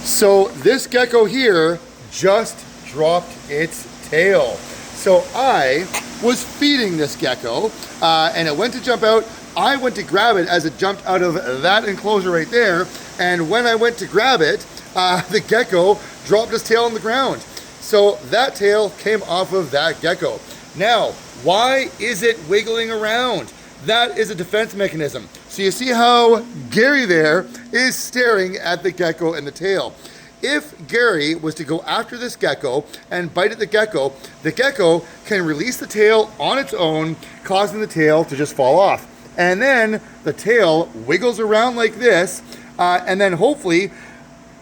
So this gecko here just dropped its tail. So I was feeding this gecko and it went to jump out. I went to grab it as it jumped out of that enclosure right there. And when I went to grab it, the gecko dropped his tail on the ground. So that tail came off of that gecko. Now, why is it wiggling around? That is a defense mechanism. So you see how Gary there is staring at the gecko and the tail. If Gary was to go after this gecko and bite at the gecko can release the tail on its own, causing the tail to just fall off. And then the tail wiggles around like this, and then hopefully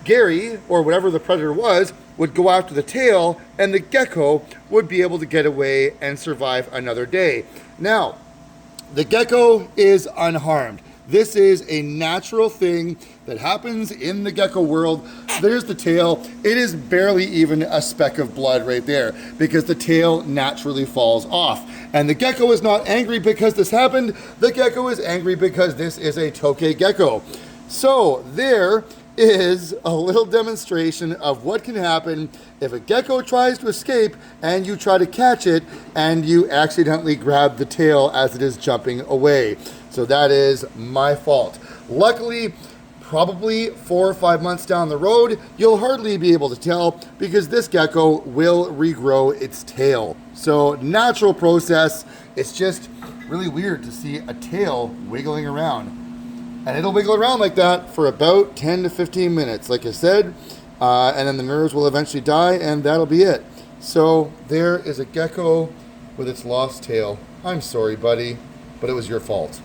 Gary, or whatever the predator was, would go after the tail, and the gecko would be able to get away and survive another day. Now, the gecko is unharmed. This is a natural thing that happens in the gecko world. There's the tail. It is barely even a speck of blood right there because the tail naturally falls off. And the gecko is not angry because this happened. The gecko is angry because this is a tokay gecko. So there is a little demonstration of what can happen if a gecko tries to escape and you try to catch it and you accidentally grab the tail as it is jumping away. So that is my fault. Luckily, probably 4 or 5 months down the road, you'll hardly be able to tell because this gecko will regrow its tail. So natural process. It's just really weird to see a tail wiggling around. And it'll wiggle around like that for about 10 to 15 minutes, like I said, and then the nerves will eventually die and that'll be it. So there is a gecko with its lost tail. I'm sorry, buddy, but it was your fault.